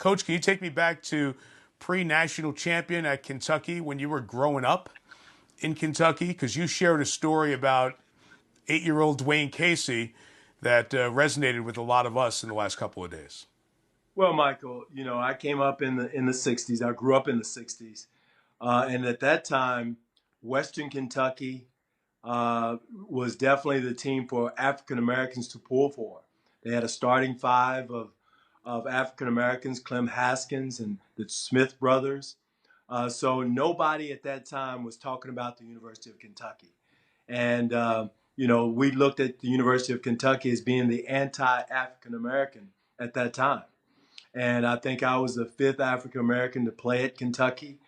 Coach, can you take me back to pre-national champion at Kentucky when you were growing up in Kentucky? Because you shared a story about 8-year-old Dwane Casey that resonated with a lot of us in the last couple of days. Well, Michael, I came up in the '60s. I grew up in the '60s, and at that time, Western Kentucky was definitely the team for African Americans to pull for. They had a starting five of African Americans, Clem Haskins and the Smith brothers. So nobody at that time was talking about the University of Kentucky. And, we looked at the University of Kentucky as being the anti-African American at that time. And I think I was the fifth African American to play at Kentucky.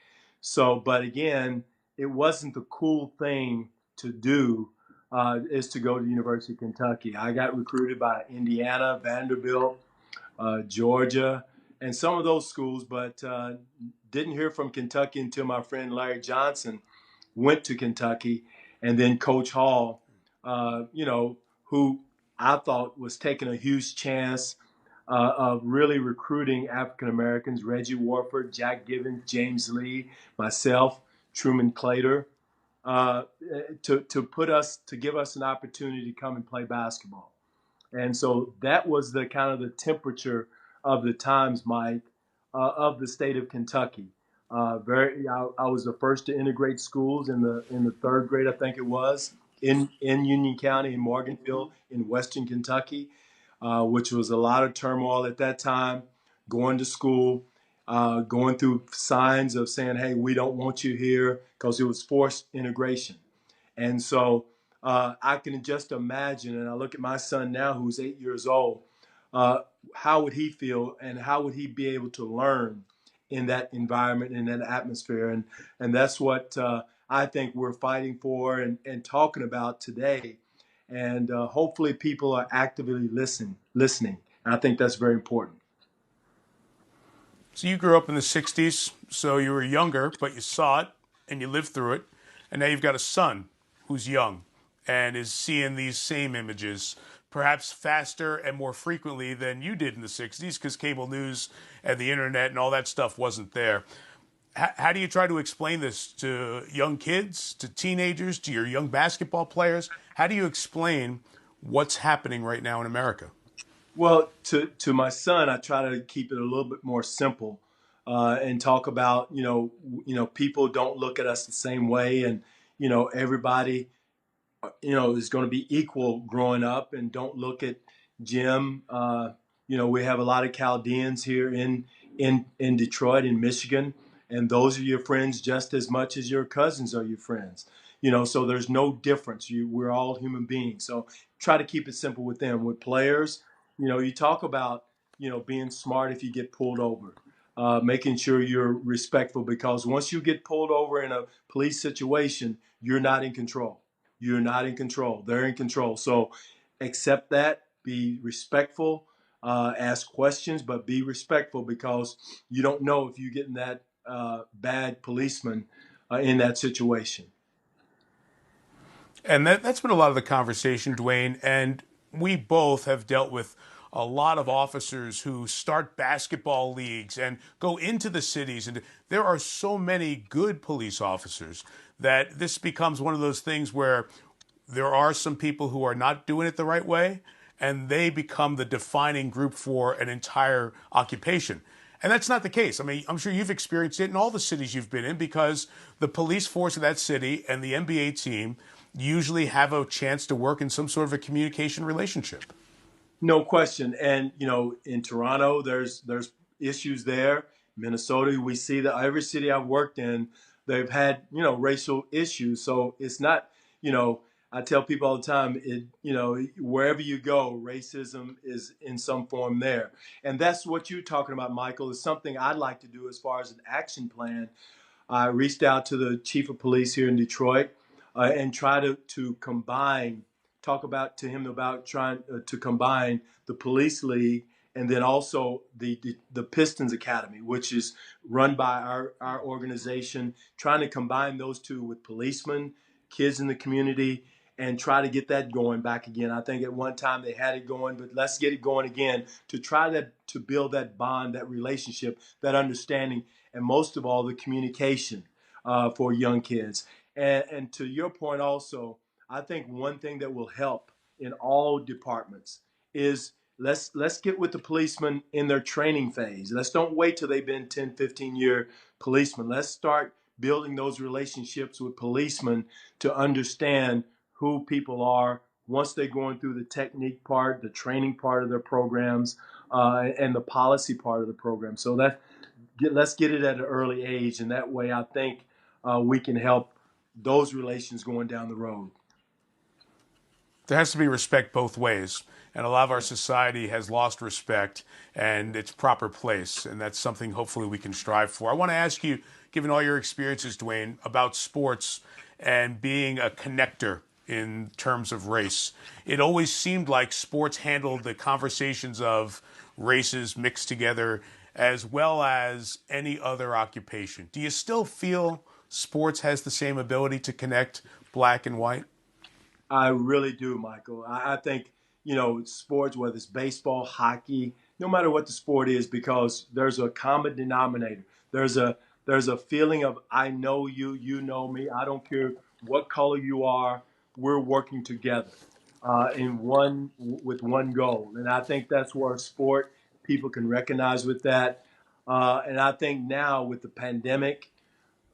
So, but again, it wasn't the cool thing to do is to go to the University of Kentucky. I got recruited by Indiana, Vanderbilt, Georgia, and some of those schools, but didn't hear from Kentucky until my friend Larry Johnson went to Kentucky, and then Coach Hall, who I thought was taking a huge chance of really recruiting African Americans, Reggie Warford, Jack Givens, James Lee, myself, Truman Clater, to give us an opportunity to come and play basketball. And so that was the kind of the temperature of the times, Mike, of the state of Kentucky. I was the first to integrate schools in the third grade, I think it was, in Union County, in Morganville, in Western Kentucky, which was a lot of turmoil at that time. Going to school, going through signs of saying, "Hey, we don't want you here," because it was forced integration. And so I can just imagine, and I look at my son now, who's 8 years old. How would he feel, and how would he be able to learn in that environment, in that atmosphere? And that's what I think we're fighting for and talking about today. And hopefully people are actively listening. And I think that's very important. So you grew up in the 60s, so you were younger, but you saw it and you lived through it. And now you've got a son who's young and is seeing these same images, perhaps faster and more frequently than you did in the 60s because cable news and the internet and all that stuff wasn't there. How do you try to explain this to young kids, to teenagers, to your young basketball players? How do you explain what's happening right now in America? Well, to my son, I try to keep it a little bit more simple and talk about, people don't look at us the same way, and, everybody, is going to be equal growing up, and don't look at Jim. We have a lot of Chaldeans here in Detroit, in Michigan, and those are your friends just as much as your cousins are your friends. So there's no difference. We're all human beings. So try to keep it simple with them. With players, you talk about, being smart if you get pulled over, making sure you're respectful, because once you get pulled over in a police situation, you're not in control. You're not in control. They're in control. So accept that, be respectful, ask questions, but be respectful, because you don't know if you're getting that bad policeman in that situation. And that's been a lot of the conversation, Dwane. And we both have dealt with a lot of officers who start basketball leagues and go into the cities. And there are so many good police officers that this becomes one of those things where there are some people who are not doing it the right way, and they become the defining group for an entire occupation. And that's not the case. I mean, I'm sure you've experienced it in all the cities you've been in, because the police force of that city and the NBA team usually have a chance to work in some sort of a communication relationship. No question. And, in Toronto, there's issues there. Minnesota, we see that every city I've worked in, they've had, racial issues. So it's not, I tell people all the time, wherever you go, racism is in some form there. And that's what you're talking about, Michael, is something I'd like to do as far as an action plan. I reached out to the chief of police here in Detroit and try to combine, talk about to him about trying to combine the police league and then also the Pistons Academy, which is run by our organization, trying to combine those two with policemen, kids in the community, and try to get that going back again. I think at one time they had it going, but let's get it going again to try to build that bond, that relationship, that understanding, and most of all, the communication for young kids. And to your point also, I think one thing that will help in all departments is let's get with the policemen in their training phase. Let's don't wait till they've been 10, 15-year policemen. Let's start building those relationships with policemen to understand who people are once they're going through the technique part, the training part of their programs, and the policy part of the program. So let's get it at an early age, and that way I think we can help those relations going down the road. There has to be respect both ways. And a lot of our society has lost respect and its proper place. And that's something hopefully we can strive for. I want to ask you, given all your experiences, Dwane, about sports and being a connector in terms of race. It always seemed like sports handled the conversations of races mixed together as well as any other occupation. Do you still feel sports has the same ability to connect black and white? I really do, Michael. I think, sports, whether it's baseball, hockey, no matter what the sport is, because there's a common denominator. There's a feeling of I know you, you know me. I don't care what color you are. We're working together with one goal, and I think that's where sport people can recognize with that. And I think now with the pandemic,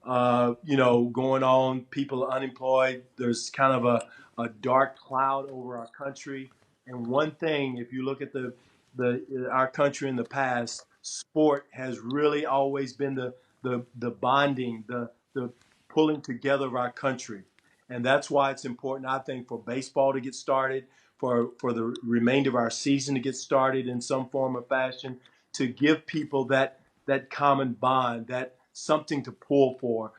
going on, people are unemployed. There's kind of a dark cloud over our country. And one thing, if you look at our country in the past, sport has really always been the bonding, the pulling together of our country. And that's why it's important, I think, for baseball to get started, for the remainder of our season to get started in some form or fashion, to give people that common bond, that something to pull for,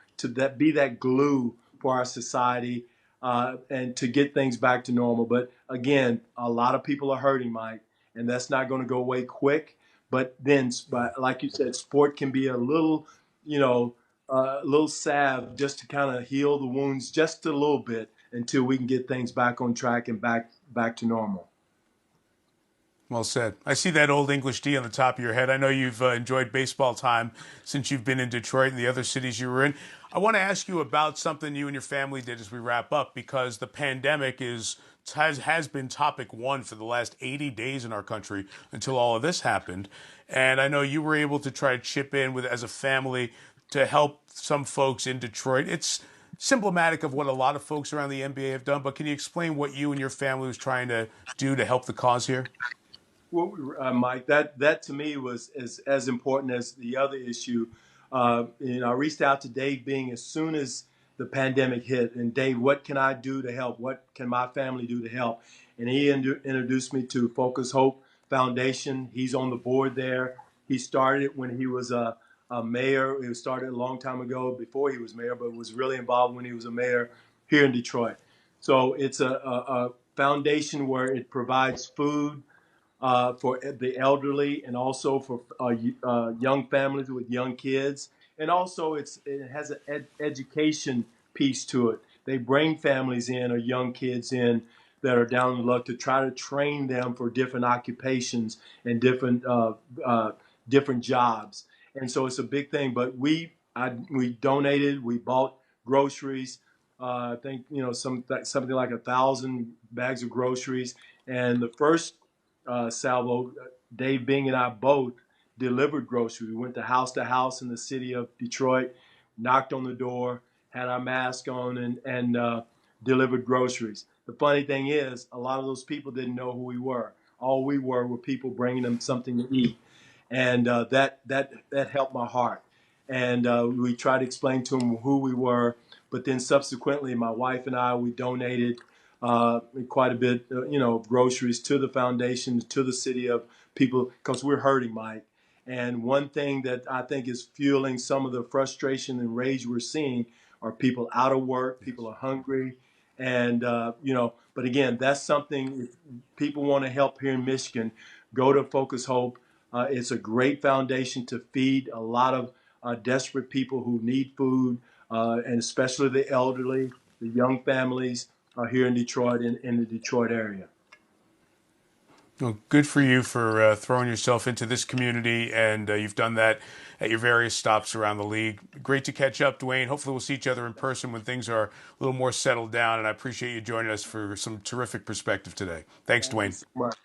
be that glue for our society, and to get things back to normal. But again, a lot of people are hurting, Mike, and that's not going to go away quick. But then, like you said, sport can be a little salve just to kind of heal the wounds just a little bit until we can get things back on track and back to normal. Well said. I see that old English D on the top of your head. I know you've enjoyed baseball time since you've been in Detroit and the other cities you were in. I want to ask you about something you and your family did as we wrap up, because the pandemic has been topic one for the last 80 days in our country until all of this happened. And I know you were able to try to chip in as a family to help some folks in Detroit. It's symptomatic of what a lot of folks around the NBA have done, but can you explain what you and your family was trying to do to help the cause here? Well, Mike, that to me was as important as the other issue. I reached out to Dave Bing as soon as the pandemic hit, and Dave, what can I do to help? What can my family do to help? And he introduced me to Focus Hope Foundation. He's on the board there. He started it when he was a mayor. It started a long time ago before he was mayor, but was really involved when he was a mayor here in Detroit. So it's a foundation where it provides food for the elderly, and also for young families with young kids. And also it has an education piece to it. They bring families in or young kids in that are down in luck to try to train them for different occupations and different jobs. And so it's a big thing. But we donated. We bought groceries. I think something like 1,000 bags of groceries. And the first salvo, Dave Bing and I both delivered groceries. We went to house in the city of Detroit, knocked on the door, had our mask on, and delivered groceries. The funny thing is, a lot of those people didn't know who we were. All we were people bringing them something to eat, and that helped my heart. And we tried to explain to them who we were, but then subsequently, my wife and I, we donated quite a bit, of groceries to the foundation, to the city of people, because we're hurting, Mike. And one thing that I think is fueling some of the frustration and rage we're seeing are people out of work, people are hungry. And, but again, that's something, if people want to help here in Michigan, go to Focus Hope. It's a great foundation to feed a lot of desperate people who need food, and especially the elderly, the young families. here in Detroit, in the Detroit area. Well, good for you for throwing yourself into this community, and you've done that at your various stops around the league. Great to catch up, Dwane. Hopefully, we'll see each other in person when things are a little more settled down. And I appreciate you joining us for some terrific perspective today. Thanks, Thank you Dwane. so much.